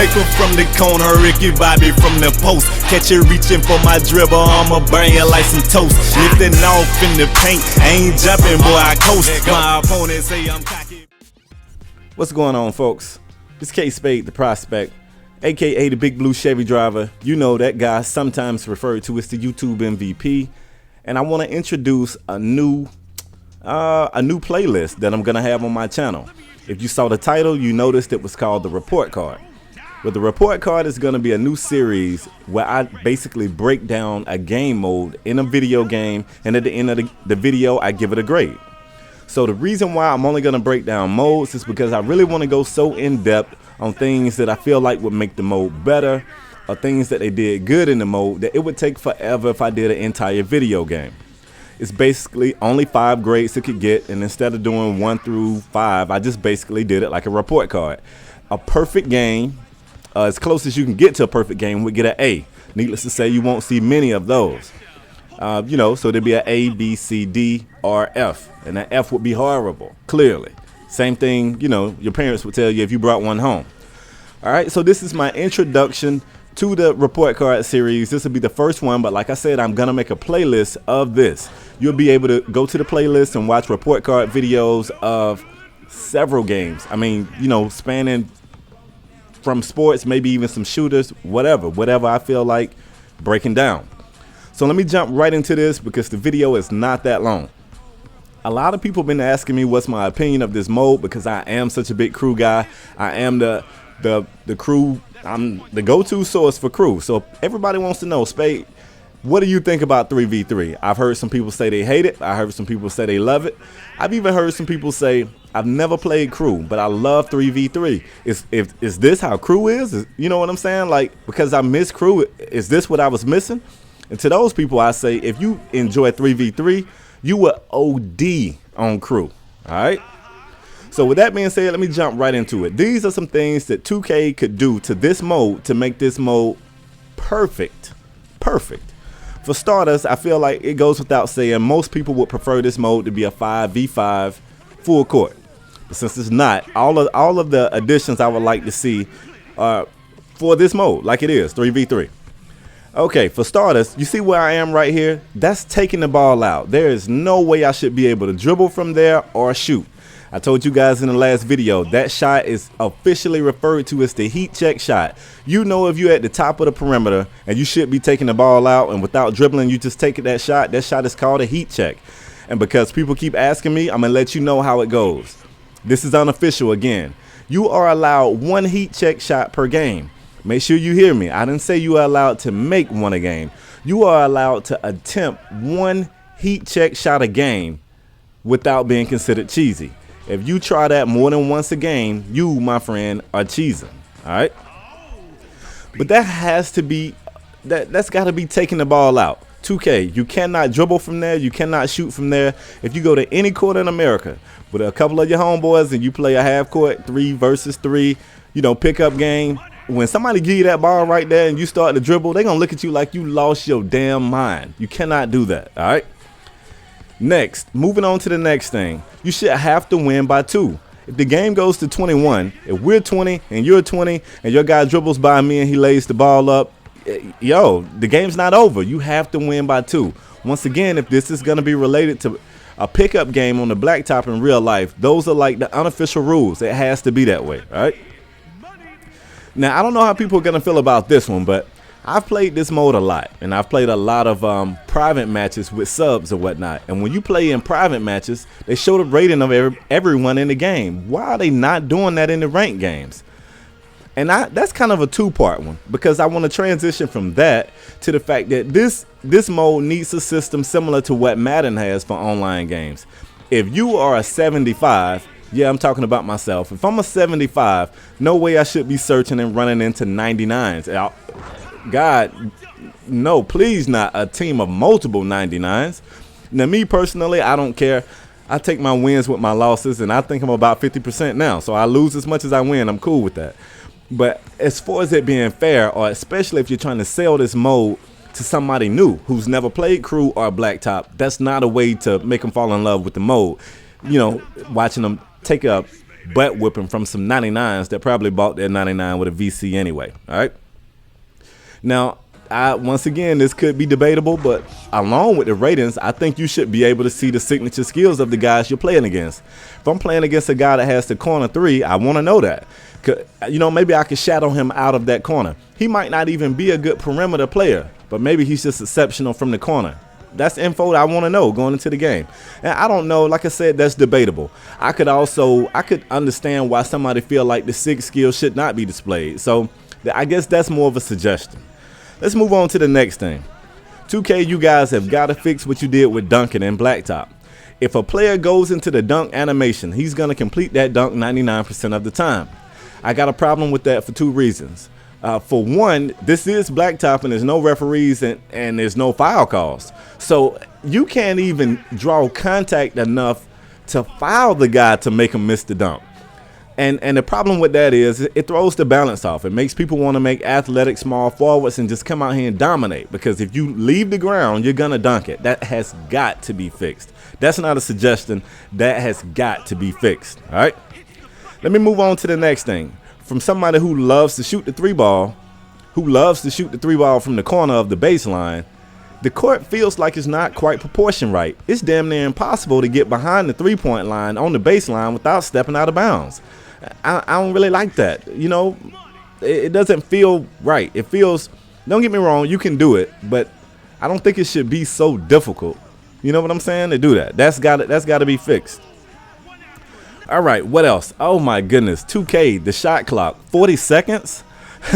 Playmaker from the corner, Ricky Bobby from the post. Catch you reaching for my dribble, I'ma burn you like some toast. Lifting off in the paint, I ain't jumping, boy, I coast. My opponent say I'm cocky. What's going on, folks? It's K.Spade, the prospect, aka the Big Blue Chevy driver. You know that guy, sometimes referred to as the YouTube MVP. And I want to introduce a new playlist that I'm gonna have on my channel. If you saw the title, you noticed it was called the Report Card. Well, the Report Card is gonna be a new series where I basically break down a game mode in a video game, and at the end of the video, I give it a grade. So the reason why I'm only gonna break down modes is because I really want to go so in depth on things that I feel like would make the mode better, or things that they did good in the mode that it would take forever if I did an entire video game. It's basically only 5 grades it could get, and instead of doing 1 through 5, I just basically did it like a report card. A perfect game, as close as you can get to a perfect game, would get an A. Needless to say, you won't see many of those. So there'd be an A, B, C, D, or F, and an F would be horrible, clearly. Same thing, your parents would tell you if you brought one home. All right, so this is my introduction to the Report Card series. This will be the first one, but like I said, I'm gonna make a playlist of this. You'll be able to go to the playlist and watch report card videos of several games. I mean, spanning from sports, maybe even some shooters, whatever I feel like breaking down. So let me jump right into this because the video is not that long. A lot of people have been asking me what's my opinion of this mode because I am such a big crew guy. I am the crew. I'm the go-to source for crew. So everybody wants to know, Spade, what do you think about 3v3? I've heard some people say they hate it. I heard some people say they love it. I've even heard some people say, I've never played crew, but I love 3v3. Is this how crew is? You know what I'm saying? Like, because I miss crew, is this what I was missing? And to those people, I say, if you enjoy 3v3, you will OD on crew. All right? So with that being said, let me jump right into it. These are some things that 2K could do to this mode to make this mode perfect. Perfect. For starters, I feel like it goes without saying most people would prefer this mode to be a 5v5 full court. But since it's not, all of the additions I would like to see for this mode, like it is, 3v3. Okay, for starters, you see where I am right here? That's taking the ball out. There is no way I should be able to dribble from there or shoot. I told you guys in the last video, that shot is officially referred to as the heat check shot. You know, if you're at the top of the perimeter and you should be taking the ball out, and without dribbling, you just take that shot is called a heat check. And because people keep asking me, I'm going to let you know how it goes. This is unofficial again. You are allowed 1 heat check shot per game. Make sure you hear me. I didn't say you are allowed to make 1 a game. You are allowed to attempt 1 heat check shot a game without being considered cheesy. If you try that more than once a game, you, my friend, are cheesing. All right? But that has to be, that's got to be taking the ball out. 2K, you cannot dribble from there. You cannot shoot from there. If you go to any court in America with a couple of your homeboys and you play a half court 3 versus 3, pickup game, when somebody give you that ball right there and you start to dribble, they're going to look at you like you lost your damn mind. You cannot do that. All right? Next, moving on to the next thing. You should have to win by 2. If the game goes to 21, if we're 20 and you're 20 and your guy dribbles by me and he lays the ball up, the game's not over. You have to win by 2. Once again, if this is going to be related to a pickup game on the Blacktop in real life, those are like the unofficial rules. It has to be that way, all right? Now, I don't know how people are going to feel about this one, but I've played this mode a lot, and I've played a lot of private matches with subs and whatnot. And when you play in private matches, they show the rating of everyone in the game. Why are they not doing that in the ranked games? And that's kind of a 2-part one, because I want to transition from that to the fact that this mode needs a system similar to what Madden has for online games. If you are a 75, yeah, I'm talking about myself. If I'm a 75, no way I should be searching and running into 99s. God, no, please not a team of multiple 99s. Now, me personally, I don't care. I take my wins with my losses, and I think I'm about 50% now. So I lose as much as I win. I'm cool with that. But as far as it being fair, or especially if you're trying to sell this mode to somebody new who's never played crew or Blacktop, that's not a way to make them fall in love with the mode. Watching them take a butt whipping from some 99s that probably bought their 99 with a VC anyway. All right. Now, once again, this could be debatable, but along with the ratings, I think you should be able to see the signature skills of the guys you're playing against. If I'm playing against a guy that has the corner 3, I want to know that. Maybe I could shadow him out of that corner. He might not even be a good perimeter player, but maybe he's just exceptional from the corner. That's info that I want to know going into the game. And I don't know, like I said, that's debatable. I could understand why somebody feel like the 6 skill should not be displayed. So I guess that's more of a suggestion. Let's move on to the next thing. 2K, you guys have got to fix what you did with dunking and Blacktop. If a player goes into the dunk animation, he's going to complete that dunk 99% of the time. I got a problem with that for 2 reasons. For one, this is Blacktop and there's no referees and there's no foul calls. So you can't even draw contact enough to foul the guy to make him miss the dunk. And the problem with that is it throws the balance off. It makes people want to make athletic small forwards and just come out here and dominate. Because if you leave the ground, you're going to dunk it. That has got to be fixed. That's not a suggestion. That has got to be fixed. All right. Let me move on to the next thing. From somebody who loves to shoot the 3 ball, from the corner of the baseline, the court feels like it's not quite proportioned right. It's damn near impossible to get behind the 3-point line on the baseline without stepping out of bounds. I don't really like that. It doesn't feel right. It feels, don't get me wrong, you can do it, but I don't think it should be so difficult. You know what I'm saying? To do that. That's got to be fixed. All right, what else? Oh my goodness, 2K, the shot clock, 40 seconds?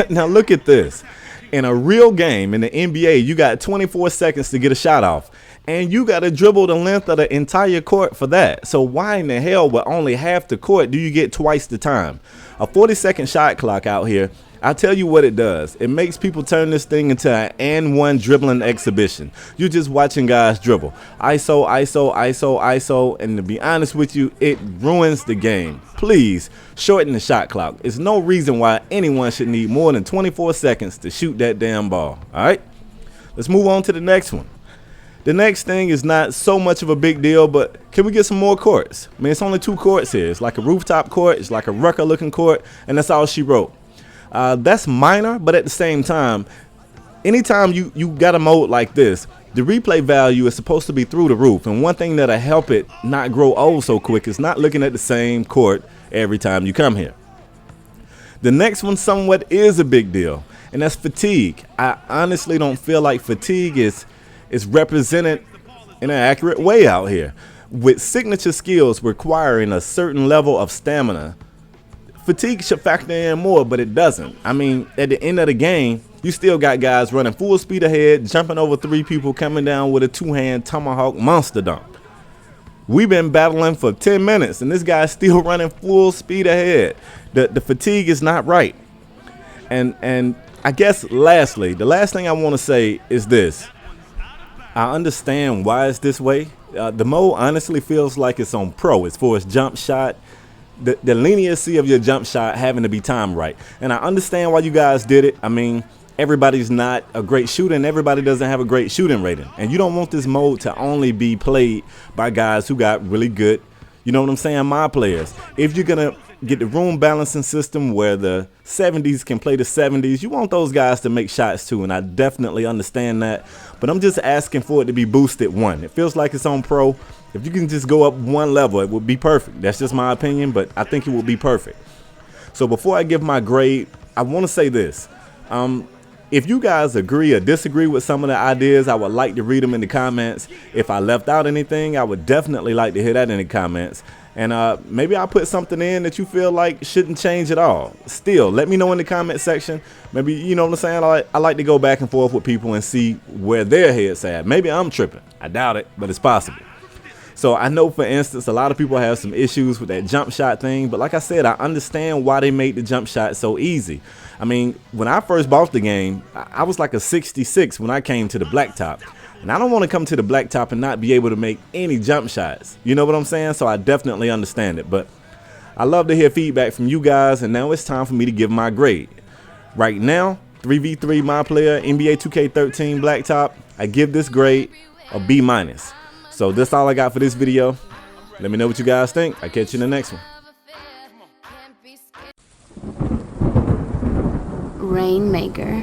Now look at this. In a real game in the NBA, you got 24 seconds to get a shot off. And you got to dribble the length of the entire court for that. So why in the hell with only half the court do you get twice the time? A 40-second shot clock out here, I'll tell you what it does. It makes people turn this thing into an and-one dribbling exhibition. You're just watching guys dribble. ISO, ISO, ISO, ISO. And to be honest with you, it ruins the game. Please shorten the shot clock. There's no reason why anyone should need more than 24 seconds to shoot that damn ball. All right? Let's move on to the next one. The next thing is not so much of a big deal, but can we get some more courts? I mean, it's only 2 courts here. It's like a rooftop court. It's like a rucker-looking court, and that's all she wrote. That's minor, but at the same time, anytime you got a mode like this, the replay value is supposed to be through the roof. And one thing that'll help it not grow old so quick is not looking at the same court every time you come here. The next one somewhat is a big deal, and that's fatigue. I honestly don't feel like fatigue is represented in an accurate way out here. With signature skills requiring a certain level of stamina, fatigue should factor in more, but it doesn't. I mean, at the end of the game, you still got guys running full speed ahead, jumping over 3 people, coming down with a 2-hand tomahawk monster dunk. We've been battling for 10 minutes, and this guy's still running full speed ahead. The fatigue is not right. And I guess lastly, the last thing I want to say is this. I understand why it's this way. The mode honestly feels like it's on pro as far as jump shot. The leniency of your jump shot having to be timed right. And I understand why you guys did it. I mean, everybody's not a great shooter and everybody doesn't have a great shooting rating. And you don't want this mode to only be played by guys who got really good, you know what I'm saying, my players. If you're going to get the room balancing system where the 70s can play the 70s, you want those guys to make shots too, and I definitely understand that. But I'm just asking for it to be boosted 1. It feels like it's on pro. If you can just go up 1 level, it would be perfect. That's just my opinion, but I think it would be perfect. So before I give my grade, I want to say this. If you guys agree or disagree with some of the ideas, I would like to read them in the comments. If I left out anything, I would definitely like to hear that in the comments. And maybe I'll put something in that you feel like shouldn't change at all. Still, let me know in the comment section. Maybe, you know what I'm saying? I like to go back and forth with people and see where their head's at. Maybe I'm tripping. I doubt it, but it's possible. So I know, for instance, a lot of people have some issues with that jump shot thing. But like I said, I understand why they made the jump shot so easy. I mean, when I first bought the game, I was like a 66 when I came to the Blacktop. And I don't want to come to the Blacktop and not be able to make any jump shots. You know what I'm saying? So I definitely understand it. But I love to hear feedback from you guys. And now it's time for me to give my grade. Right now, 3v3 my player, NBA 2K13 Blacktop. I give this grade a B-. So that's all I got for this video. Let me know what you guys think. I'll catch you in the next one. Rainmaker.